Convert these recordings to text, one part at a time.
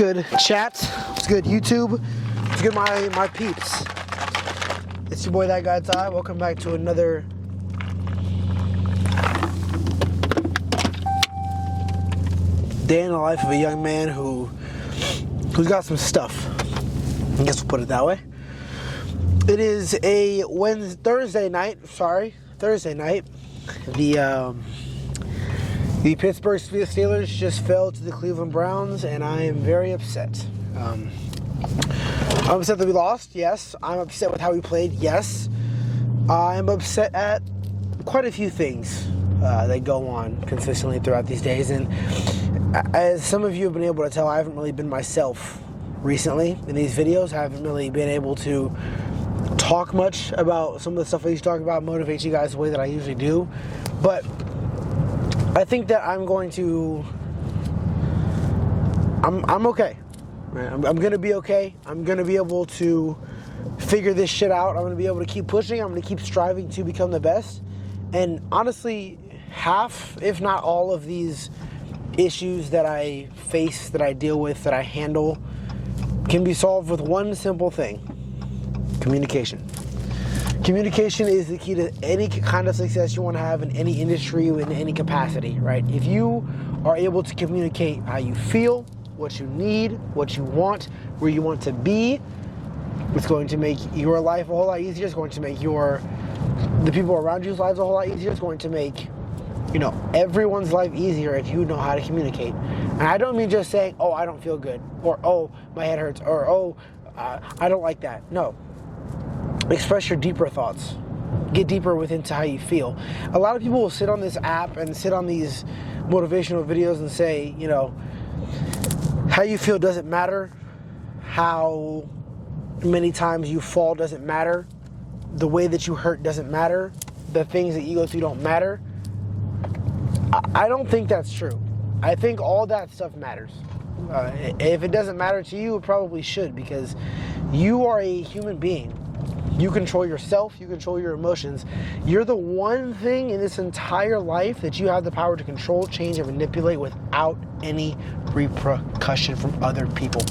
good, chat? What's good, YouTube? What's good, my peeps? It's your boy, ThatGuyTy. Welcome back to another day in the life of a young man who's got some stuff. I guess we'll put it that way. It is a Thursday night. The Pittsburgh Steelers just fell to the Cleveland Browns, and I am very upset. I'm upset that we lost, yes. I'm upset with how we played, yes. I'm upset at quite a few things that go on consistently throughout these days. And as some of you have been able to tell, I haven't really been myself recently in these videos. I haven't really been able to talk much about some of the stuff I used to talk about, motivate you guys the way that I usually do. But I think that I'm okay. Right? I'm going to be okay. I'm going to be able to figure this shit out. I'm going to be able to keep pushing. I'm going to keep striving to become the best. And honestly, half, if not all of these issues that I face, that I deal with, that I handle, can be solved with one simple thing: communication. Communication is the key to any kind of success you want to have in any industry, in any capacity, right? If you are able to communicate how you feel, what you need, what you want, where you want to be, it's going to make your life a whole lot easier. It's going to make the people around you's lives a whole lot easier. It's going to make, everyone's life easier if you know how to communicate. And I don't mean just saying, oh, I don't feel good, or oh, my head hurts, or oh, I don't like that. No. Express your deeper thoughts. Get deeper into how you feel. A lot of people will sit on this app and sit on these motivational videos and say, how you feel doesn't matter. How many times you fall doesn't matter. The way that you hurt doesn't matter. The things that you go through don't matter. I don't think that's true. I think all that stuff matters. If it doesn't matter to you, it probably should, because you are a human being. You control yourself, you control your emotions. You're the one thing in this entire life that you have the power to control, change, and manipulate without any repercussion from other people.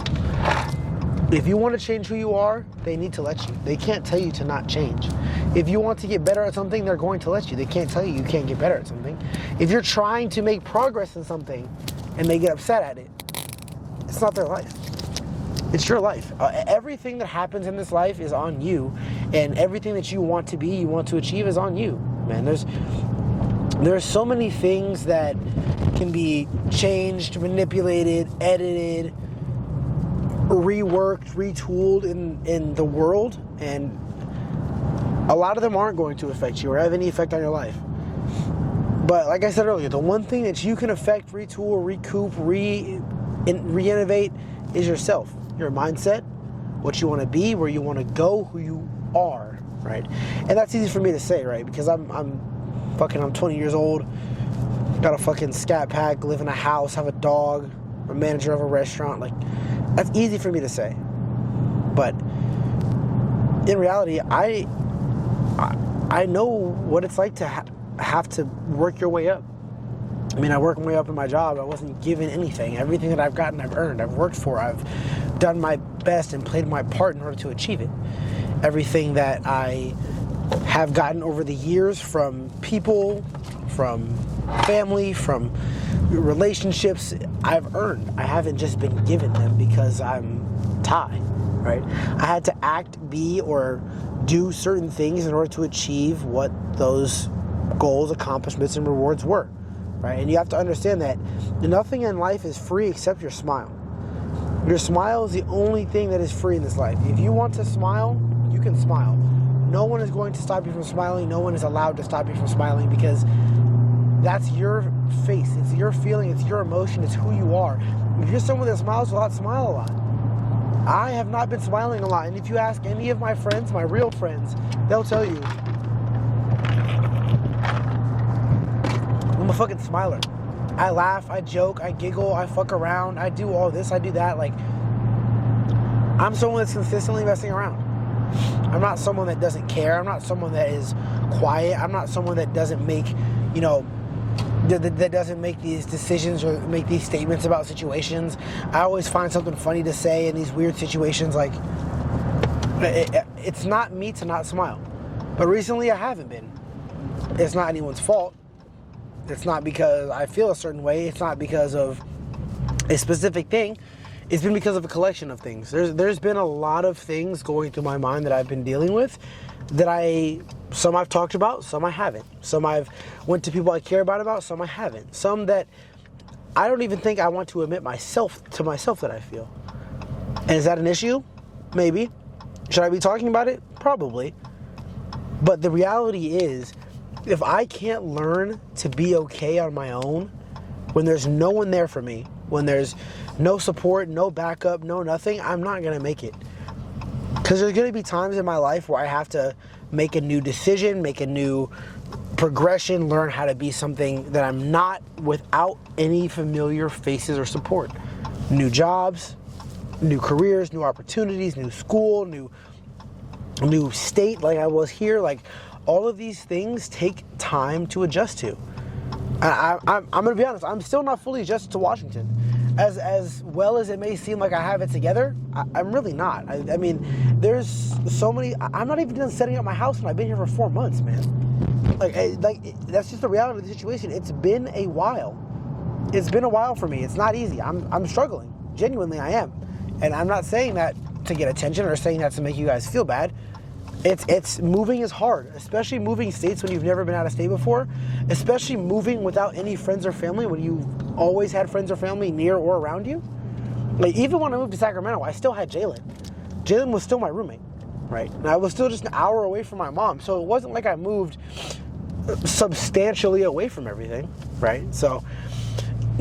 If you want to change who you are, they need to let you. They can't tell you to not change. If you want to get better at something, they're going to let you. They can't tell you can't get better at something. If you're trying to make progress in something and they get upset at it, it's not their life. It's your life. Everything that happens in this life is on you, and everything that you want to be, you want to achieve, is on you. Man, there's so many things that can be changed, manipulated, edited, reworked, retooled in the world, and a lot of them aren't going to affect you or have any effect on your life. But like I said earlier, the one thing that you can affect, retool, recoup, re-innovate is yourself. Your mindset, what you want to be, where you want to go, who you are, right? And that's easy for me to say, right? Because I'm 20 years old, got a fucking scat pack, live in a house, have a dog, I'm a manager of a restaurant. Like, that's easy for me to say. But in reality, I know what it's like to have to work your way up. I mean, I worked my way up in my job. I wasn't given anything. Everything that I've gotten, I've earned. I've worked for. I've done my best and played my part in order to achieve it. Everything that I have gotten over the years, from people, from family, from relationships, I've earned. I haven't just been given them because I'm Ty, right? I had to act, be, or do certain things in order to achieve what those goals, accomplishments, and rewards were. Right? And you have to understand that nothing in life is free except your smile. Your smile is the only thing that is free in this life. If you want to smile, you can smile. No one is going to stop you from smiling. No one is allowed to stop you from smiling, because that's your face. It's your feeling. It's your emotion. It's who you are. If you're someone that smiles a lot, smile a lot. I have not been smiling a lot. And if you ask any of my friends, my real friends, they'll tell you, I'm a fucking smiler. I laugh, I joke, I giggle, I fuck around, I do all this, I do that. Like, I'm someone that's consistently messing around. I'm not someone that doesn't care. I'm not someone that is quiet. I'm not someone that doesn't make, that doesn't make these decisions or make these statements about situations. I always find something funny to say in these weird situations. Like, it's not me to not smile, but recently I haven't been. It's not anyone's fault. It's not because I feel a certain way. It's not because of a specific thing. It's been because of a collection of things. There's been a lot of things going through my mind that I've been dealing with that some I've talked about, some I haven't. Some I've went to people I care about, some I haven't. Some that I don't even think I want to admit to myself that I feel. And is that an issue? Maybe. Should I be talking about it? Probably. But the reality is, if I can't learn to be okay on my own, when there's no one there for me, when there's no support, no backup, no nothing, I'm not going to make it. Because there's going to be times in my life where I have to make a new decision, make a new progression, learn how to be something that I'm not without any familiar faces or support. New jobs, new careers, new opportunities, new school, new state like I was here. Like, all of these things take time to adjust to. I'm going to be honest, I'm still not fully adjusted to Washington. As well as it may seem like I have it together, I'm really not. I mean, there's so many. I'm not even done setting up my house, and I've been here for 4 months, man. Like that's just the reality of the situation. It's been a while. It's been a while for me. It's not easy. I'm struggling. Genuinely, I am. And I'm not saying that to get attention or saying that to make you guys feel bad. It's moving is hard, especially moving states when you've never been out of state before, especially moving without any friends or family when you've always had friends or family near or around you. Like, even when I moved to Sacramento, I still had Jalen. Jalen was still my roommate, right? And I was still just an hour away from my mom, so it wasn't like I moved substantially away from everything, right? So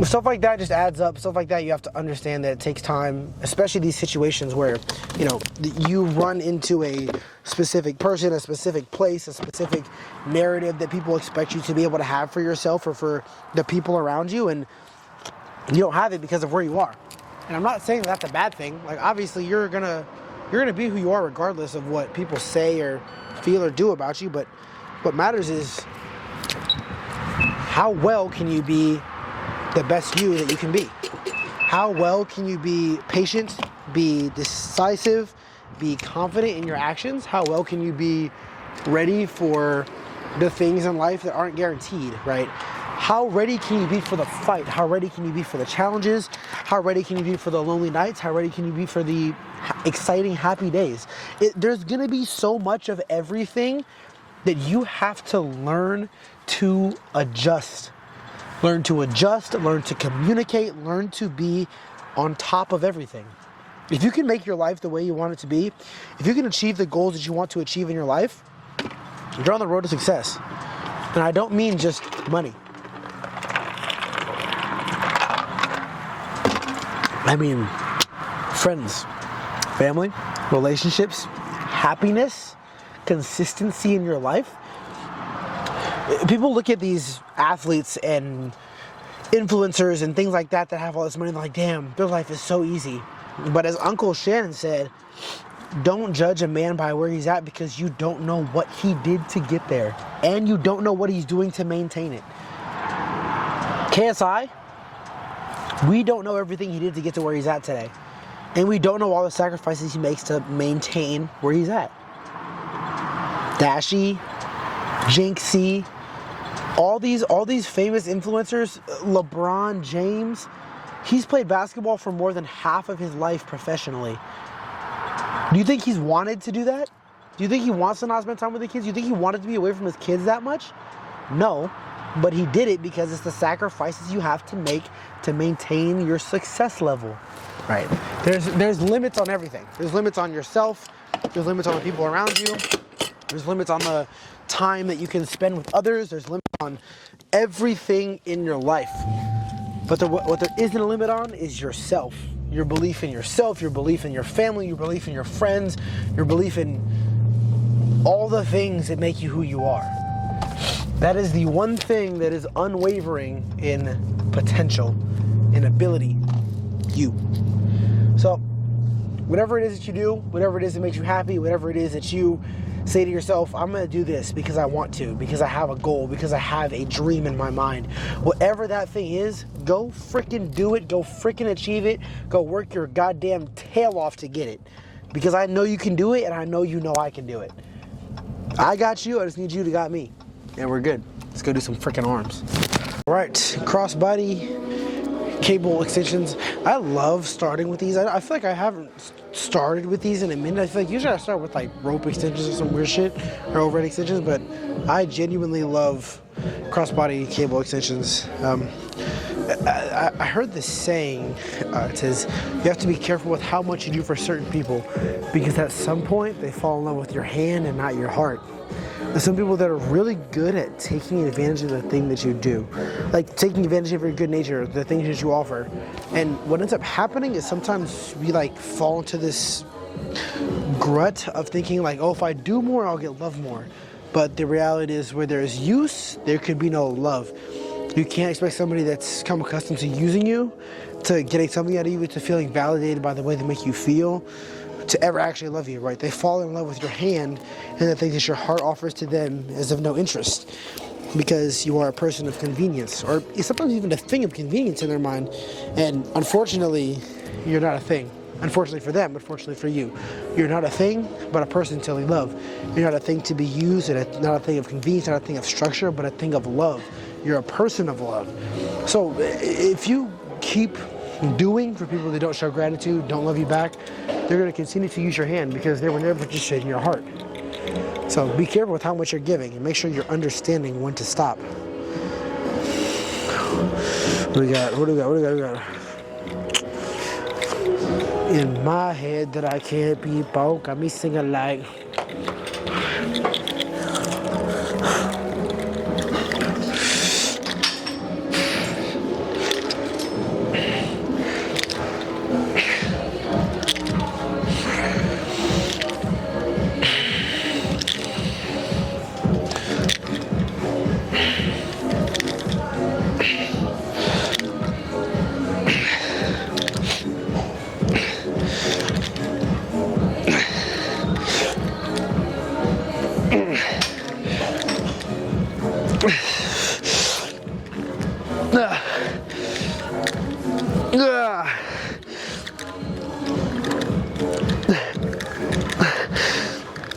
stuff like that just adds up. Stuff like that, you have to understand that it takes time, especially these situations where, you know, you run into a specific person, a specific place, a specific narrative that people expect you to be able to have for yourself or for the people around you, and you don't have it because of where you are. And I'm not saying that's a bad thing. Like, obviously you're gonna be who you are regardless of what people say or feel or do about you, but what matters is how well can you be the best you that you can be? How well can you be patient, be decisive, be confident in your actions? How well can you be ready for the things in life that aren't guaranteed, right? How ready can you be for the fight? How ready can you be for the challenges? How ready can you be for the lonely nights? How ready can you be for the exciting, happy days? There's gonna be so much of everything that you have to learn to adjust. Learn to adjust, learn to communicate, learn to be on top of everything. If you can make your life the way you want it to be, if you can achieve the goals that you want to achieve in your life, you're on the road to success. And I don't mean just money. I mean friends, family, relationships, happiness, consistency in your life. People look at these athletes and influencers and things like that have all this money, and they're like, damn, their life is so easy. But as Uncle Shannon said, don't judge a man by where he's at, because you don't know what he did to get there. And you don't know what he's doing to maintain it. KSI, we don't know everything he did to get to where he's at today. And we don't know all the sacrifices he makes to maintain where he's at. Dashy, Jinxie, all these famous influencers, LeBron James, he's played basketball for more than half of his life professionally. Do you think he's wanted to do that? Do you think he wants to not spend time with the kids? Do you think he wanted to be away from his kids that much? No, but he did it because it's the sacrifices you have to make to maintain your success level, right? There's limits on everything. There's limits on yourself. There's limits on the people around you. There's limits on the time that you can spend with others. There's limits on everything in your life. But what there isn't a limit on is yourself. Your belief in yourself, your belief in your family, your belief in your friends, your belief in all the things that make you who you are. That is the one thing that is unwavering in potential, in ability, you. So, whatever it is that you do, whatever it is that makes you happy, whatever it is that you say to yourself, I'm gonna do this because I want to, because I have a goal, because I have a dream in my mind. Whatever that thing is, go freaking do it, go freaking achieve it, go work your goddamn tail off to get it. Because I know you can do it, and I know you know I can do it. I got you, I just need you to got me. And we're good. Let's go do some freaking arms. All right, crossbody cable extensions. I love starting with these. I feel like I haven't started with these in a minute. I feel like usually I start with like rope extensions or some weird shit, or overhead extensions, but I genuinely love crossbody cable extensions. I heard this saying, it says, you have to be careful with how much you do for certain people, because at some point they fall in love with your hand and not your heart. There's some people that are really good at taking advantage of the thing that you do, like taking advantage of your good nature, the things that you offer. And what ends up happening is sometimes we like fall into this rut of thinking like, oh, if I do more, I'll get loved more. But the reality is, where there is use, there could be no love. You can't expect somebody that's come accustomed to using you, to getting something out of you, to feeling validated by the way they make you feel, to ever actually love you, right? They fall in love with your hand, and the thing that your heart offers to them is of no interest, because you are a person of convenience, or sometimes even a thing of convenience in their mind. And unfortunately, you're not a thing. Unfortunately for them, but fortunately for you. You're not a thing, but a person to love. You're not a thing to be used, and not a thing of convenience, not a thing of structure, but a thing of love. You're a person of love. So if you keep doing for people that don't show gratitude, don't love you back, they're going to continue to use your hand, because they were never interested in your heart. So be careful with how much you're giving, and make sure you're understanding when to stop. What do we got? In my head that I can't be broke, got me singing like.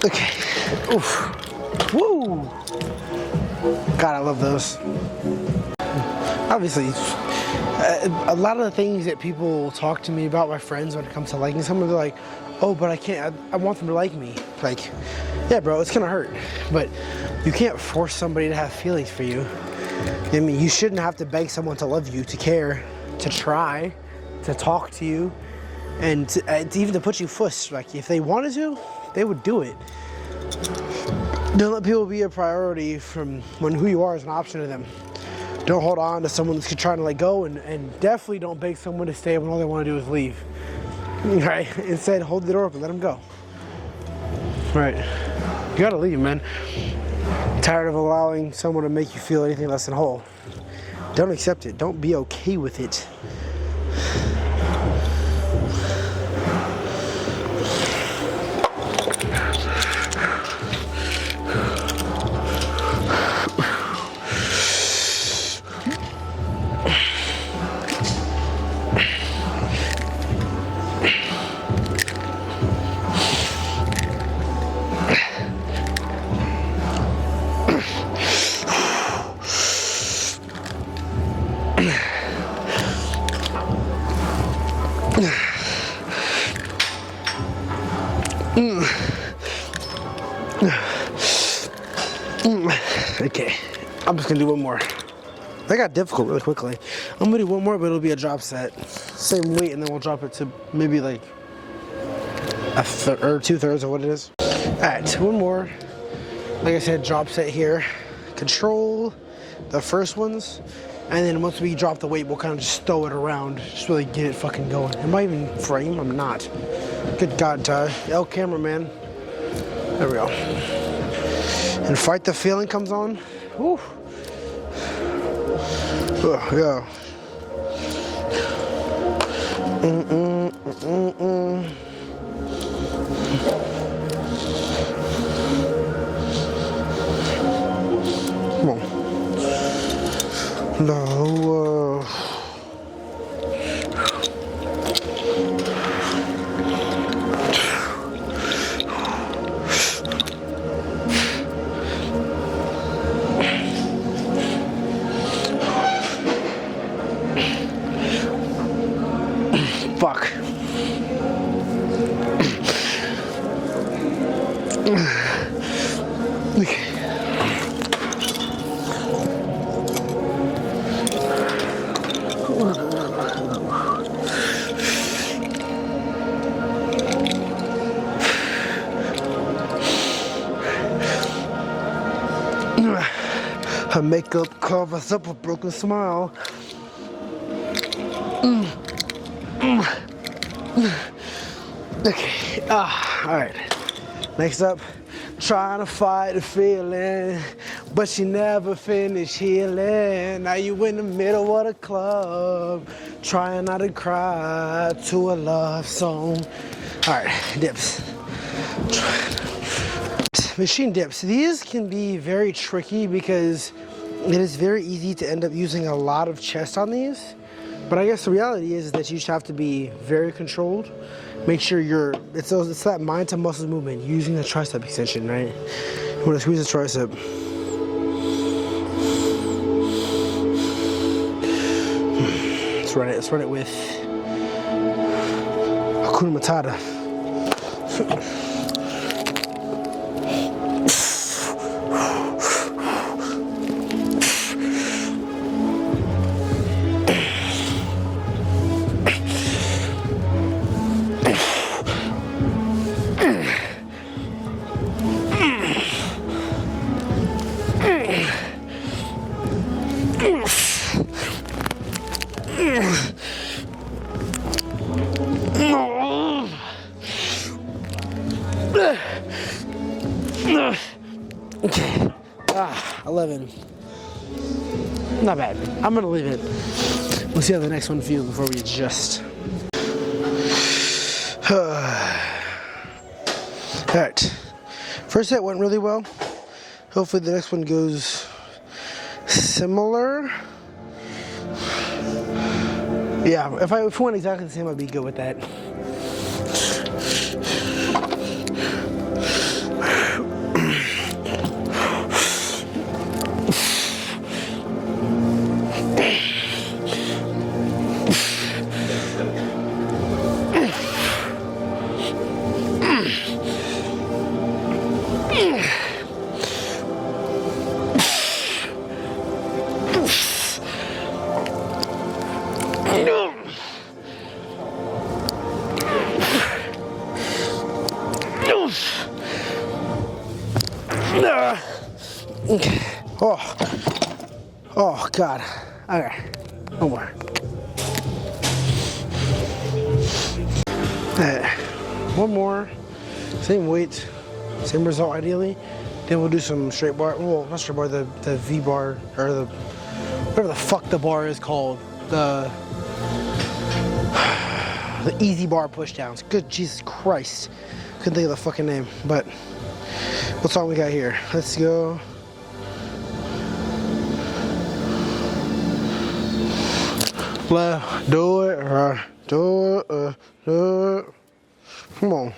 Okay. Oof. Woo! God, I love those. Obviously, a lot of the things that people talk to me about, my friends, when it comes to liking someone, they're like, oh, but I can't, I want them to like me. Like, yeah, bro, it's gonna hurt. But you can't force somebody to have feelings for you. I mean, you shouldn't have to beg someone to love you, to care, to try, to talk to you, and to even to put you first. Like, if they wanted to, they would do it. Don't let people be a priority from when who you are is an option to them. Don't hold on to someone that's trying to let go, and definitely don't beg someone to stay when all they want to do is leave. Right? Instead, hold the door open, let them go. Right? You gotta leave, man. Tired of allowing someone to make you feel anything less than whole. Don't accept it. Don't be okay with it. Okay, I'm just gonna do one more. That got difficult really quickly. I'm gonna do one more, but it'll be a drop set. Same weight, and then we'll drop it to maybe like a third or 2/3 of what it is. All right, one more. Like I said, drop set here. Control the first ones, and then once we drop the weight, we'll kind of just throw it around, just really get it fucking going. Am I even frame? I'm not. Good God, Ty. El cameraman. There we go. And Fight the Feeling comes on. Woo. Oh, yeah. Fuck. Okay. Her makeup covers up a broken smile. Okay, alright. Next up, trying to fight the feeling, but she never finished healing. Now you in the middle of the club, trying not to cry to a love song. Alright, dips. Machine dips. These can be very tricky because it is very easy to end up using a lot of chest on these. But I guess the reality is that you just have to be very controlled. Make sure it's that mind to muscle movement, using the tricep extension, right? You want to squeeze the tricep. Let's run it with Hakuna Matata. Okay, 11. Not bad. I'm gonna leave it. We'll see how the next one feels before we adjust. Alright, first set went really well. Hopefully the next one goes similar. Yeah, if it went exactly the same, I'd be good with that. Okay. Oh God. Okay. One more. One more. Same weight, same result ideally. Then we'll do some straight bar. Well, not straight bar. The V bar or the whatever the fuck the bar is called. The easy bar push downs. Good Jesus Christ. Couldn't think of the fucking name. But what song we got here? Let's go. Do it, do it. Come on.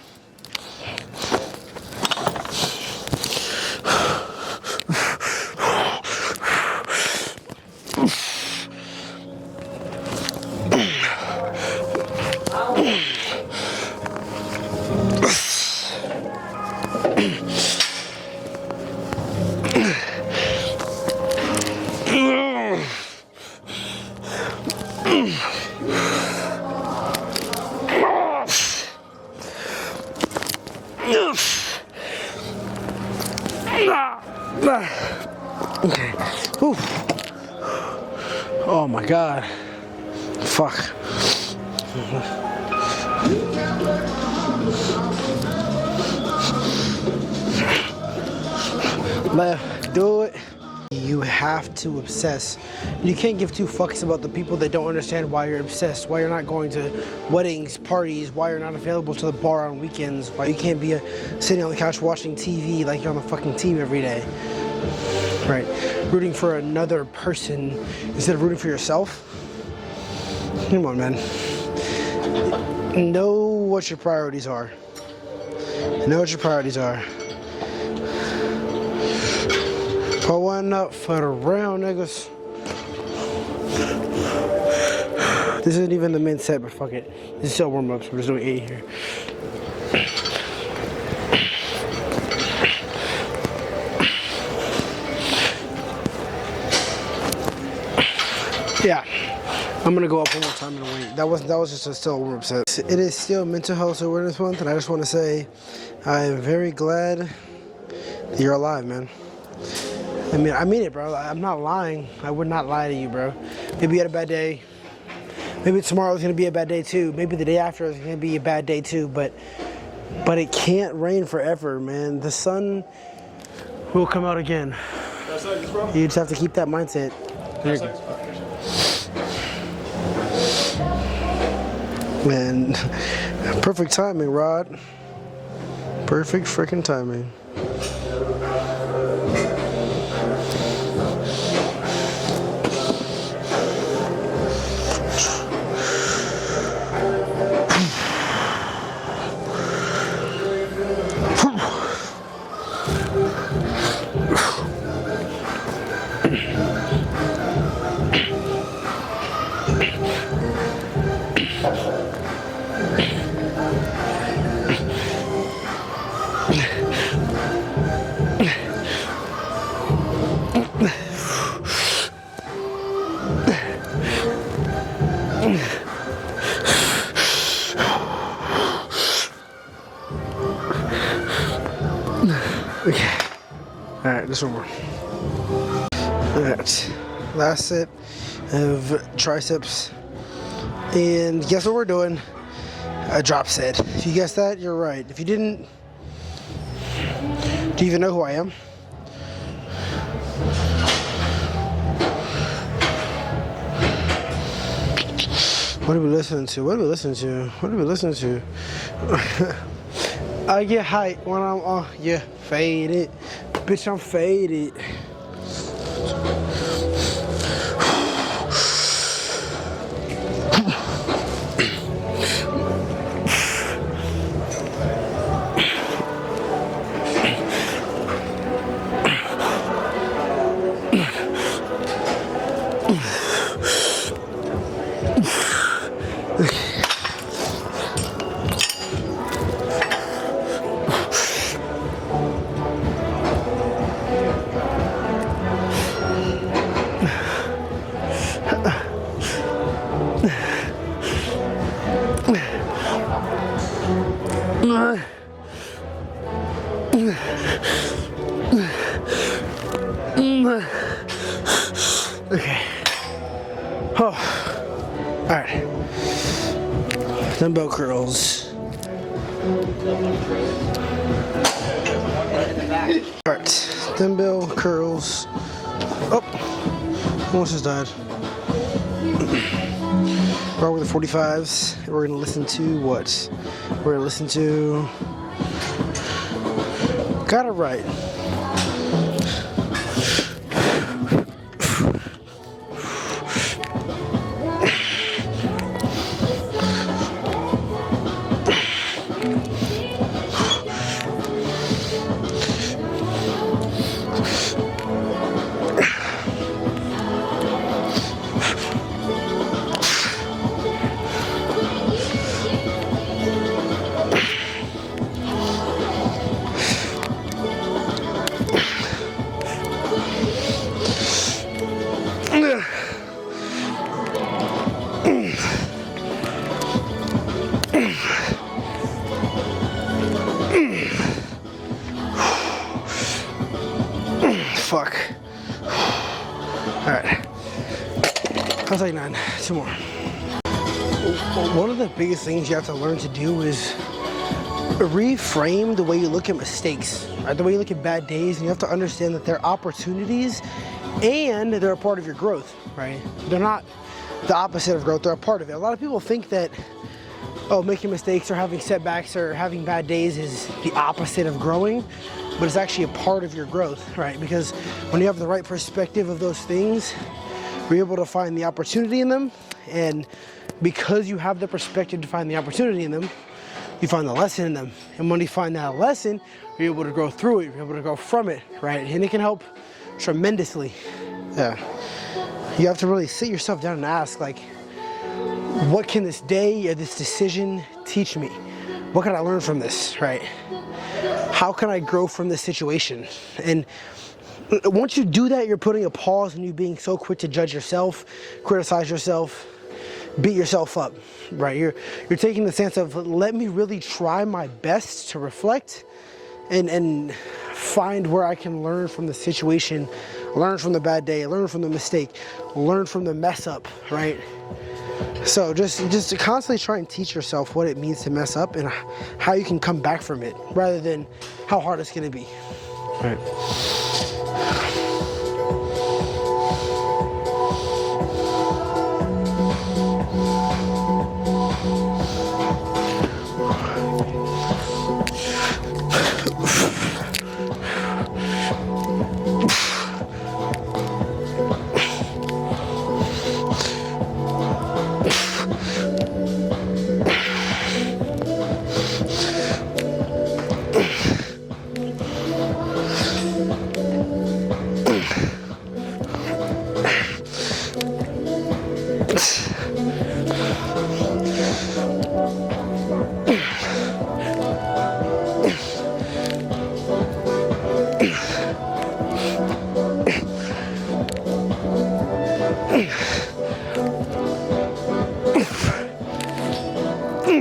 Okay. Ooh. Oh my God. Fuck. Left. Do it. You have to obsess. You can't give two fucks about the people that don't understand why you're obsessed, why you're not going to weddings, parties, why you're not available to the bar on weekends, why you can't be sitting on the couch watching TV like you're on the fucking team every day. Right? Rooting for another person instead of rooting for yourself. Come on, man. Know what your priorities are. Know what your priorities are. Pour one up for the real niggas. This isn't even the main set, but fuck it. This is still warm-ups. We're just doing 8 here. Yeah, I'm gonna go up one more time and wait. That was just a still warm-up set. It is still Mental Health Awareness Month, and I just want to say I am very glad that you're alive, man. I mean it, bro. I'm not lying. I would not lie to you, bro. Maybe you had a bad day. Maybe tomorrow's gonna be a bad day too. Maybe the day after is gonna be a bad day too. But it can't rain forever, man. The sun will come out again. You just have to keep that mindset. Man, perfect timing, Rod. Perfect freaking timing. Okay. Alright, this one more. Alright. Last set of triceps. And guess what we're doing? A drop set. If you guessed that, you're right. If you didn't, do you even know who I am? What are we listening to? What are we listening to? What are we listening to? I get hype when I'm yeah, faded. Bitch, I'm faded. Okay. Oh. Alright. Dumbbell curls. Alright. Dumbbell curls. Oh. Almost just died. We're with the 45s. We're gonna listen to what? We're gonna listen to Got It Right. Fuck. Alright. I'll take 9. 2 more. One of the biggest things you have to learn to do is reframe the way you look at mistakes, right? The way you look at bad days, and you have to understand that they're opportunities and they're a part of your growth, right? They're not the opposite of growth, they're a part of it. A lot of people think that, oh, making mistakes or having setbacks or having bad days is the opposite of growing, but it's actually a part of your growth, right? Because when you have the right perspective of those things, you're able to find the opportunity in them, and because you have the perspective to find the opportunity in them, you find the lesson in them. And when you find that lesson, you're able to grow through it, you're able to grow from it, right? And it can help tremendously. Yeah. You have to really sit yourself down and ask, like, what can this day or this decision teach me? What can I learn from this, right? How can I grow from this situation? And once you do that, you're putting a pause on you being so quick to judge yourself, criticize yourself, beat yourself up, right? You're taking the stance of, let me really try my best to reflect and find where I can learn from the situation, learn from the bad day, learn from the mistake, learn from the mess up, right? So just to constantly try and teach yourself what it means to mess up and how you can come back from it, rather than how hard it's gonna be, right?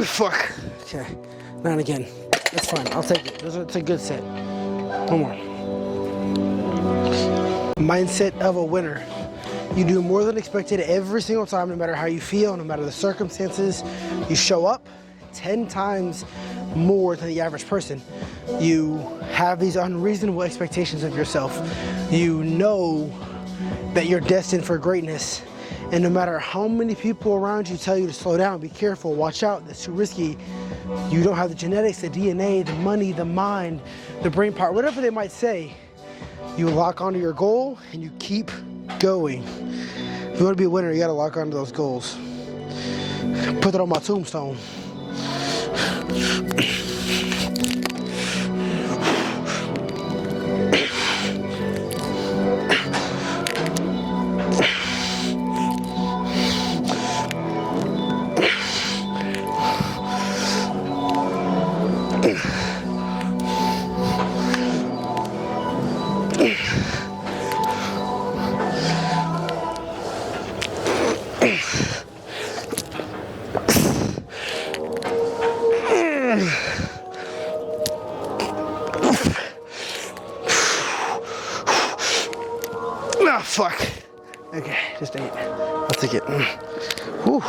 Fuck. Okay. Not again. That's fine. I'll take it. It's a good set. One more. Mindset of a winner. You do more than expected every single time, no matter how you feel, no matter the circumstances. You show up 10 times more than the average person. You have these unreasonable expectations of yourself. You know that you're destined for greatness. And no matter how many people around you tell you to slow down, be careful, watch out, that's too risky, you don't have the genetics, the DNA, the money, the mind, the brain power, whatever they might say, you lock onto your goal and you keep going. If you want to be a winner, you got to lock onto those goals. Put that on my tombstone. Oh, fuck. Okay, just 8. I'll take it. Whew.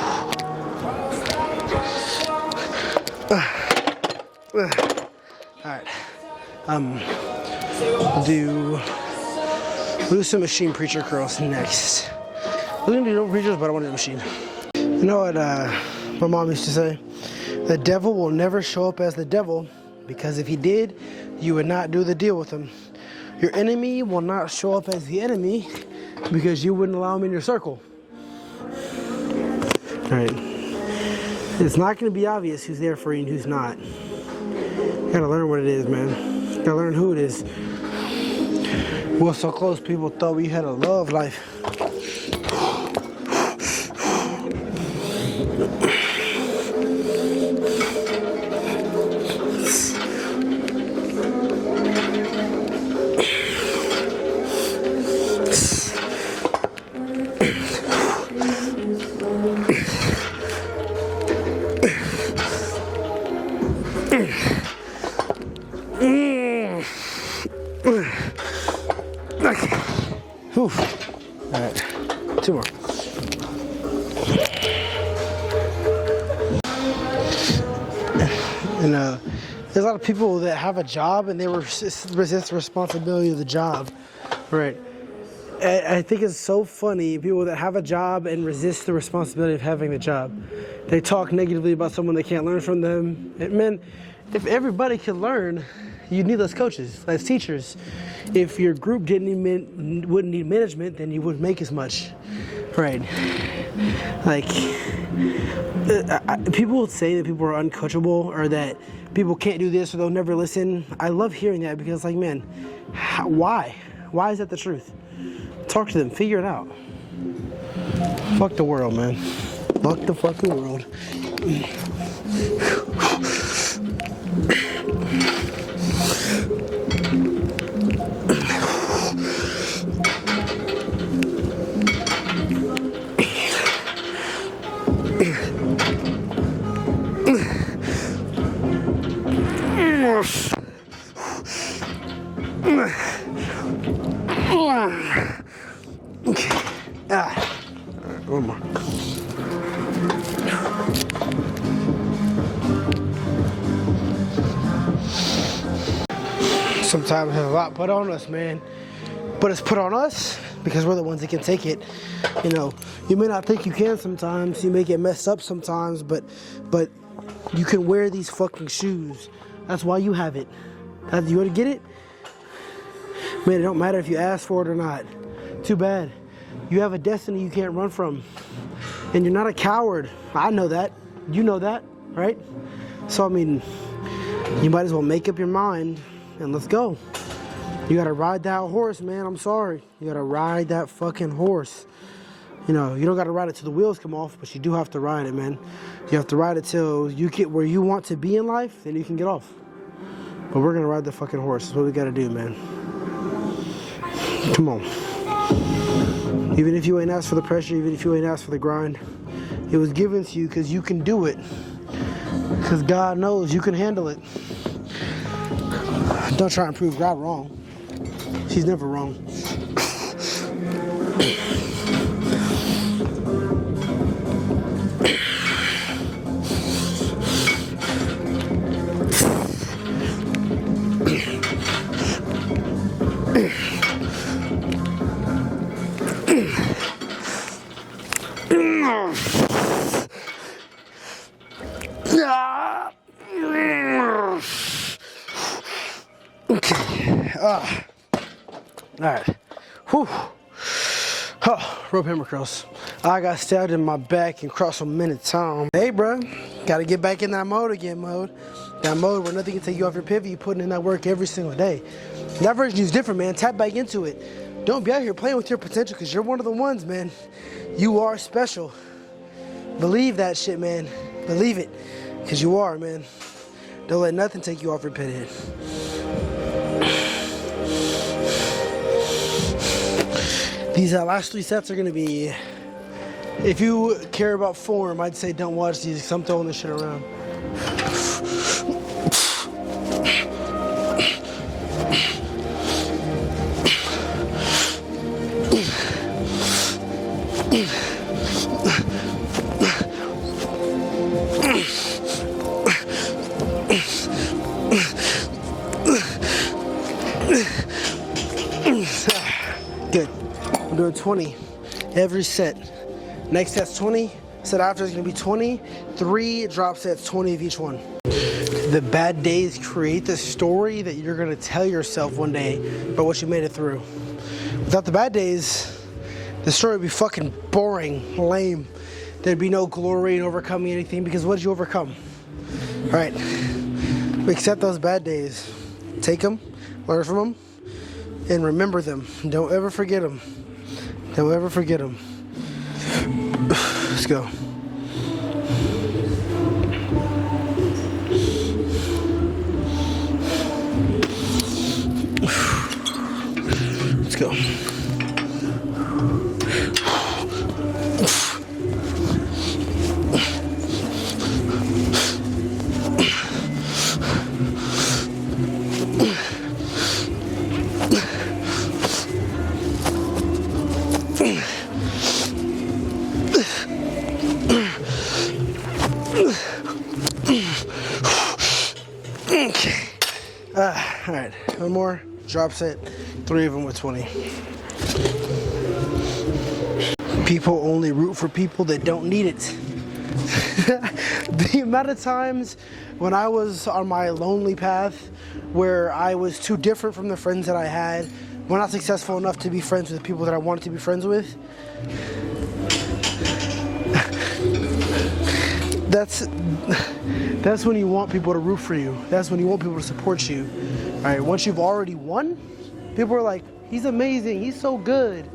Alright. We'll do some machine preacher curls next. We're gonna do no preachers, but I want to do machine. You know what my mom used to say? The devil will never show up as the devil, because if he did, you would not do the deal with him. Your enemy will not show up as the enemy because you wouldn't allow him in your circle. Alright. It's not going to be obvious who's there for you and who's not. You gotta learn what it is, man. You gotta learn who it is. We're so close, people thought we had a love life. Okay. Whew. All right. 2 more. And there's a lot of people that have a job and they resist the responsibility of the job, right? I think it's so funny, people that have a job and resist the responsibility of having the job. They talk negatively about someone they can't learn from them. Man, if everybody could learn, you'd need less coaches, less teachers. If your group wouldn't need management, then you wouldn't make as much, right? Like, people say that people are uncoachable or that people can't do this or they'll never listen. I love hearing that because, like, man, why? Why is that the truth? Talk to them, figure it out. Fuck the world, man. Fuck the fucking world. One more. Sometimes there's a lot put on us, man. But it's put on us because we're the ones that can take it. You know, you may not think you can sometimes. You may get messed up sometimes, but you can wear these fucking shoes. That's why you have it. You want to get it? Man, it don't matter if you ask for it or not. Too bad. You have a destiny you can't run from. And you're not a coward. I know that. You know that, right? So, I mean, you might as well make up your mind and let's go. You gotta ride that horse, man. I'm sorry. You gotta ride that fucking horse. You know, you don't gotta ride it till the wheels come off, but you do have to ride it, man. You have to ride it till you get where you want to be in life, then you can get off. But we're gonna ride the fucking horse. That's what we gotta do, man. Come on. Even if you ain't asked for the pressure, even if you ain't asked for the grind, it was given to you because you can do it. Because God knows you can handle it. Don't try and prove God wrong. He's never wrong. Alright. Whew. Oh, rope hammer curls. I got stabbed in my back and crossed a minute time. Hey, bro. Gotta get back in that mode again, That mode where nothing can take you off your pivot. You're putting in that work every single day. That version is different, man. Tap back into it. Don't be out here playing with your potential because you're one of the ones, man. You are special. Believe that shit, man. Believe it. Because you are, man. Don't let nothing take you off your pivot. These last 3 sets are going to be, if you care about form, I'd say don't watch these because I'm throwing this shit around. Good. I'm doing 20 every set. Next set's 20. Set after is going to be 20. 3 drop sets, 20 of each one. The bad days create the story that you're going to tell yourself one day about what you made it through. Without the bad days, the story would be fucking boring, lame. There'd be no glory in overcoming anything because what did you overcome? All right. Accept those bad days. Take them, learn from them, and remember them. Don't ever forget them. Don't ever forget them. Let's go. Let's go. All right, one more drop set, 3 of them with 20. People only root for people that don't need it. The amount of times when I was on my lonely path where I was too different from the friends that I had, when not successful enough to be friends with the people that I wanted to be friends with, that's when you want people to root for you. That's when you want people to support you. All right, once you've already won, people are like, he's amazing, he's so good.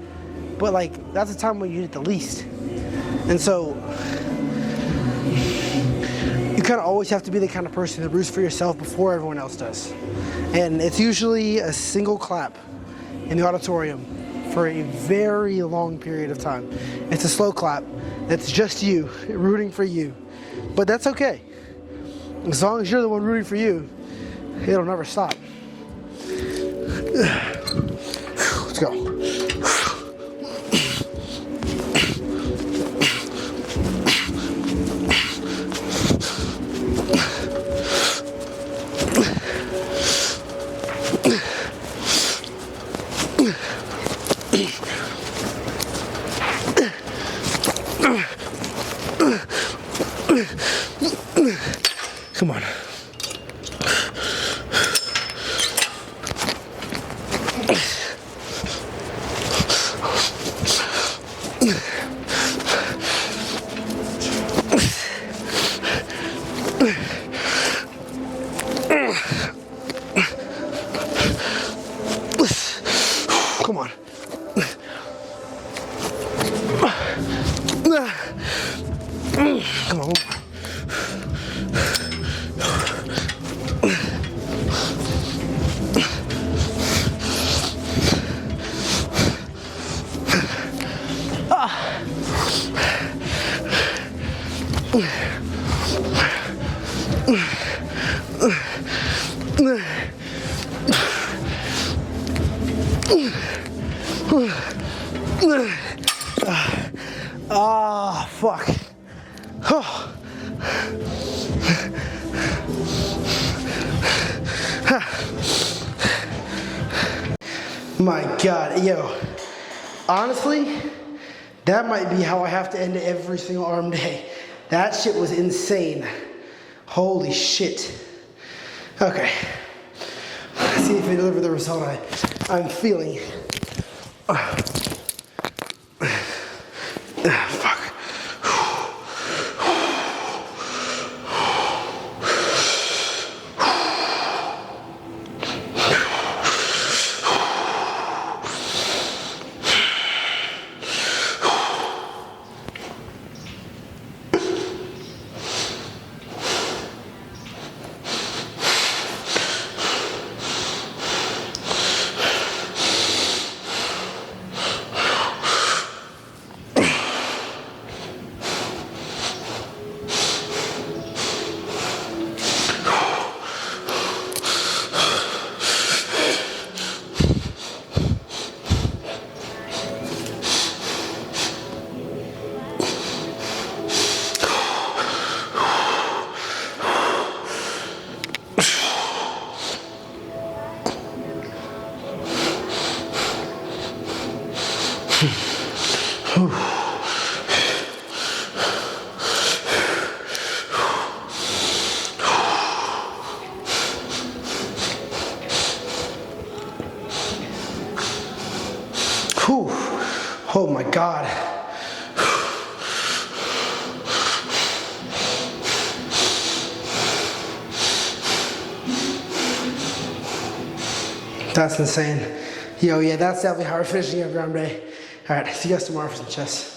But like, that's the time when you need it the least. And so, kind of always have to be the kind of person that roots for yourself before everyone else does. And it's usually a single clap in the auditorium for a very long period of time. It's a slow clap. That's just you rooting for you. But that's okay. As long as you're the one rooting for you, it'll never stop. Let's go. Come on. Come on. Come on. Ah, fuck. Oh. My God, yo. Honestly, that might be how I have to end every single arm day. That shit was insane. Holy shit. Okay. Let's see if I deliver the result I'm feeling. Fuck. Whew. Oh my God. That's insane. Yo, yeah, that's definitely how we're finishing every arm day. All right, see you guys tomorrow for some chest.